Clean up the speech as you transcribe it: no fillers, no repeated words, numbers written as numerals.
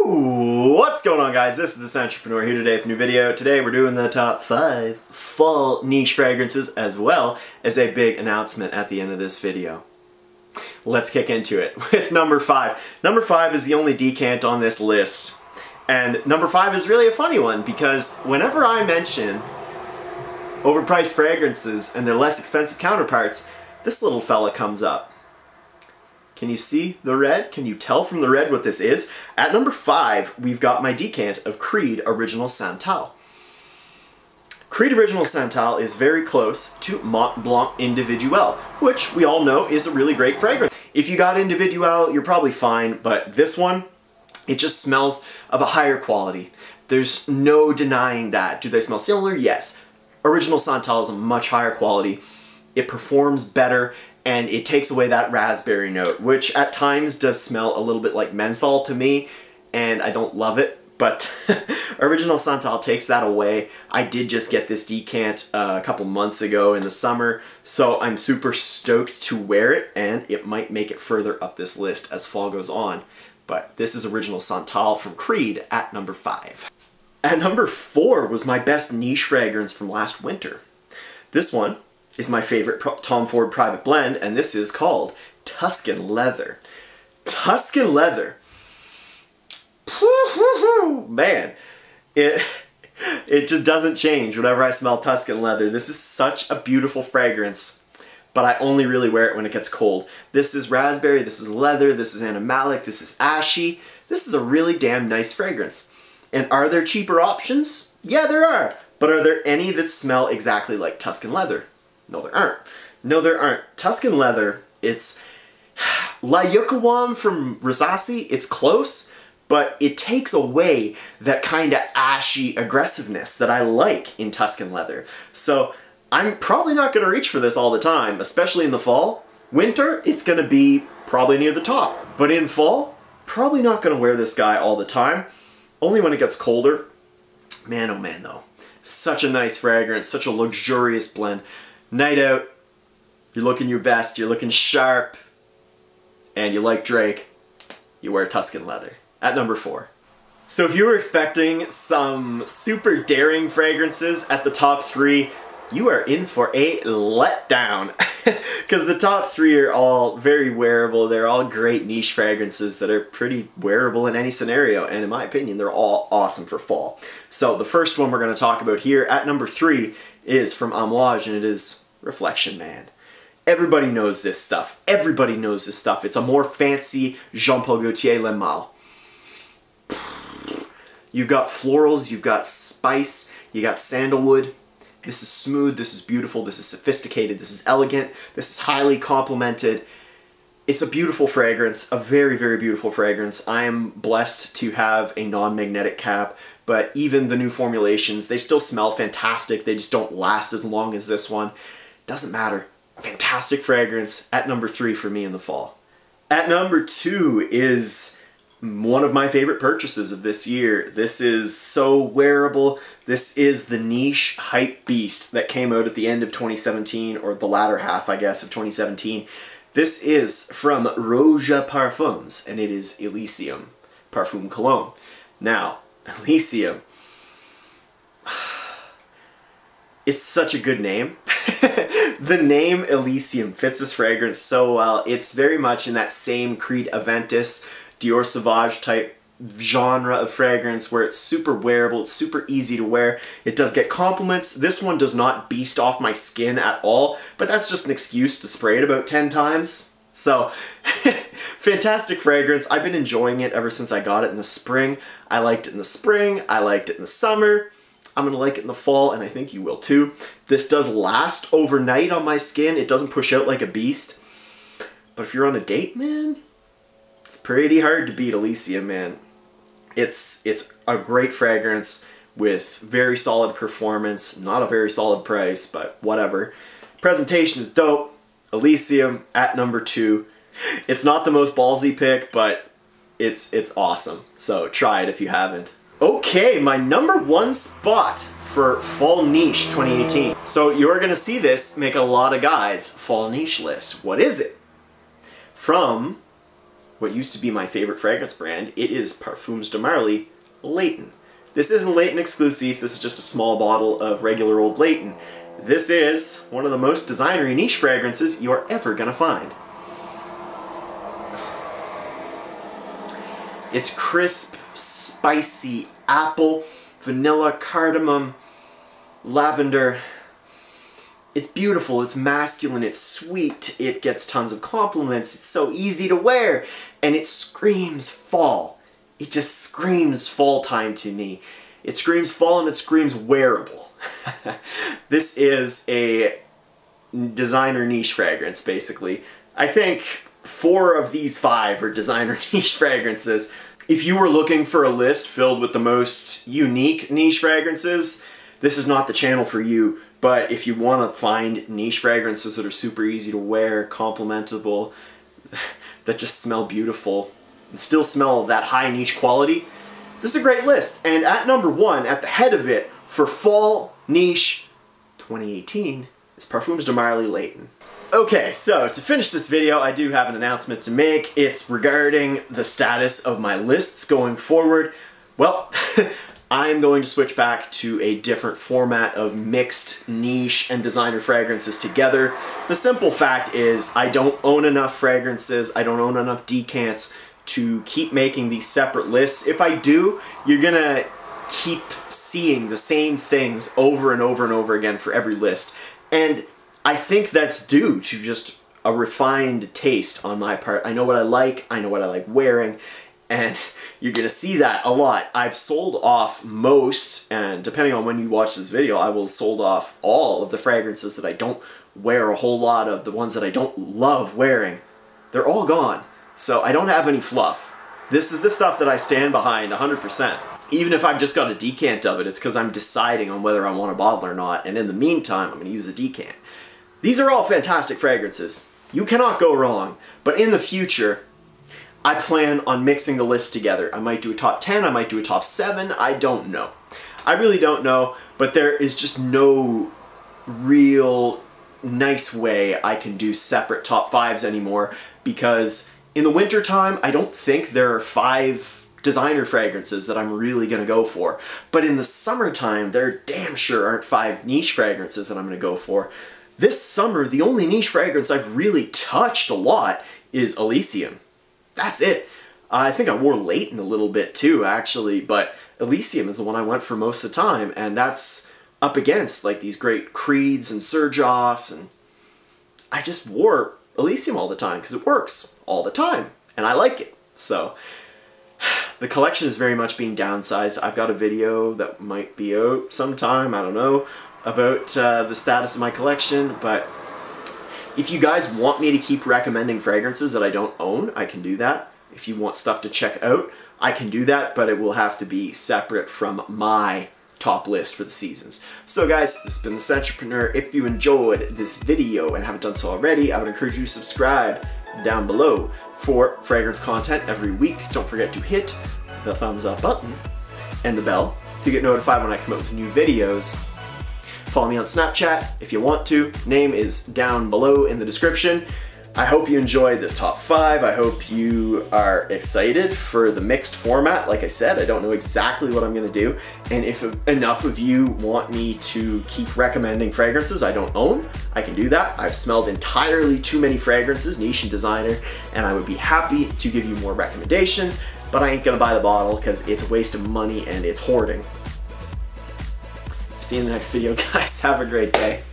Woo! What's going on, guys? This is this entrepreneur here today with a new video. Today we're doing the top 5 fall niche fragrances as well as a big announcement at the end of this video. Let's kick into it with number 5. Number 5 is the only decant on this list. And number 5 is really a funny one because whenever I mention overpriced fragrances and their less expensive counterparts, this little fella comes up. Can you see the red? Can you tell from the red what this is? At number 5, we've got my decant of Creed Original Santal. Creed Original Santal is very close to Mont Blanc Individuel, which we all know is a really great fragrance. If you got Individuel, you're probably fine, but this one, it just smells of a higher quality. There's no denying that. Do they smell similar? Yes. Original Santal is a much higher quality. It performs better, and it takes away that raspberry note, which at times does smell a little bit like menthol to me, and I don't love it, but Original Santal takes that away. I did just get this decant a couple months ago in the summer, so I'm super stoked to wear it, and it might make it further up this list as fall goes on. But this is Original Santal from Creed at number 5. At number 4 was my best niche fragrance from last winter. This one is my favorite Tom Ford private blend, and this is called Tuscan Leather. Tuscan Leather. Man, it just doesn't change whenever I smell Tuscan Leather. This is such a beautiful fragrance, but I only really wear it when it gets cold. This is raspberry, this is leather, this is animalic, this is ashy. This is a really damn nice fragrance. And are there cheaper options? Yeah, there are. But are there any that smell exactly like Tuscan Leather? No, there aren't. No, there aren't. Tuscan Leather, it's La Yucawam from Rosassi. It's close, but it takes away that kind of ashy aggressiveness that I like in Tuscan Leather. So I'm probably not going to reach for this all the time, especially in the fall. Winter, it's going to be probably near the top. But in fall, probably not going to wear this guy all the time. Only when it gets colder. Man, oh man, though. Such a nice fragrance, such a luxurious blend. Night out, you're looking your best, you're looking sharp, and you like Drake, you wear Tuscan Leather. At number 4. So if you were expecting some super daring fragrances at the top 3, you are in for a letdown. Because the top 3 are all very wearable, they're all great niche fragrances that are pretty wearable in any scenario, and in my opinion, they're all awesome for fall. So the first one we're going to talk about here at number 3 is from Amouage, and it is Reflection Man. Everybody knows this stuff. Everybody knows this stuff. It's a more fancy Jean-Paul Gaultier Le Male. You've got florals, you've got spice, you got sandalwood. This is smooth, this is beautiful, this is sophisticated, this is elegant, this is highly complimented. It's a beautiful fragrance, a very, very beautiful fragrance. I am blessed to have a non-magnetic cap, but even the new formulations, they still smell fantastic. They just don't last as long as this one. Doesn't matter. Fantastic fragrance at number 3 for me in the fall. At number 2 is one of my favorite purchases of this year. This is so wearable. This is the niche hype beast that came out at the end of 2017, or the latter half, I guess, of 2017. This is from Rouge Parfums, and it is Elysium Parfum Cologne. Now, Elysium. It's such a good name. The name Elysium fits this fragrance so well. It's very much in that same Creed Aventus, Dior Sauvage type genre of fragrance where it's super wearable, it's super easy to wear. It does get compliments. This one does not beast off my skin at all, but that's just an excuse to spray it about 10 times. So, fantastic fragrance. I've been enjoying it ever since I got it in the spring. I liked it in the spring, I liked it in the summer. I'm gonna like it in the fall, and I think you will too. This does last overnight on my skin. It doesn't push out like a beast. But if you're on a date, man, it's pretty hard to beat Elysium, man. It's a great fragrance with very solid performance, not a very solid price, but whatever. Presentation is dope. Elysium at number 2. It's not the most ballsy pick, but it's awesome. So try it if you haven't. Okay, my number 1 spot for Fall Niche 2018. So you're gonna see this make a lot of guys' Fall Niche list. What is it? From what used to be my favorite fragrance brand. It is Parfums de Marley Layton. This isn't Layton exclusive, this is just a small bottle of regular old Layton. This is one of the most designery niche fragrances you're ever gonna find. It's crisp, spicy apple, vanilla, cardamom, lavender. It's beautiful, it's masculine, it's sweet, it gets tons of compliments, it's so easy to wear, and it screams fall. It just screams fall time to me. It screams fall and it screams wearable. This is a designer niche fragrance, basically. I think 4 of these 5 are designer niche fragrances. If you were looking for a list filled with the most unique niche fragrances, this is not the channel for you. But if you want to find niche fragrances that are super easy to wear, complimentable, that just smell beautiful, and still smell that high niche quality, this is a great list. And at number 1, at the head of it, for Fall Niche 2018, is Parfums de Marley Layton. Okay, so to finish this video, I do have an announcement to make. It's regarding the status of my lists going forward. Well, I'm going to switch back to a different format of mixed niche and designer fragrances together. The simple fact is I don't own enough fragrances, I don't own enough decants to keep making these separate lists. If I do, you're gonna keep seeing the same things over and over and over again for every list. And I think that's due to just a refined taste on my part. I know what I like wearing, and you're gonna see that a lot. I've sold off most, and depending on when you watch this video, I will have sold off all of the fragrances that I don't wear a whole lot of, the ones that I don't love wearing. They're all gone. So I don't have any fluff. This is the stuff that I stand behind 100%. Even if I've just got a decant of it, it's because I'm deciding on whether I want a bottle or not, and in the meantime, I'm gonna use a decant. These are all fantastic fragrances. You cannot go wrong. But in the future, I plan on mixing the list together. I might do a top 10, I might do a top 7, I don't know. I really don't know, but there is just no real nice way I can do separate top 5s anymore, because in the winter time, I don't think there are 5 designer fragrances that I'm really gonna go for. But in the summertime, there damn sure aren't 5 niche fragrances that I'm gonna go for. This summer, the only niche fragrance I've really touched a lot is Elysium. That's it. I think I wore Layton a little bit too, actually, but Elysium is the one I went for most of the time, and that's up against like these great Creeds and Surge-Offs, and I just wore Elysium all the time because it works all the time, and I like it. So the collection is very much being downsized. I've got a video that might be out sometime, I don't know, about the status of my collection, but if you guys want me to keep recommending fragrances that I don't own, I can do that. If you want stuff to check out, I can do that, but it will have to be separate from my top list for the seasons. So guys, this has been The Sentrepreneur. If you enjoyed this video and haven't done so already, I would encourage you to subscribe down below for fragrance content every week. Don't forget to hit the thumbs up button and the bell to get notified when I come out with new videos. Follow me on Snapchat if you want to. Name is down below in the description. I hope you enjoyed this top 5. I hope you are excited for the mixed format. Like I said, I don't know exactly what I'm gonna do. And if enough of you want me to keep recommending fragrances I don't own, I can do that. I've smelled entirely too many fragrances, niche and designer, and I would be happy to give you more recommendations, but I ain't gonna buy the bottle because it's a waste of money and it's hoarding. See you in the next video, guys. Have a great day.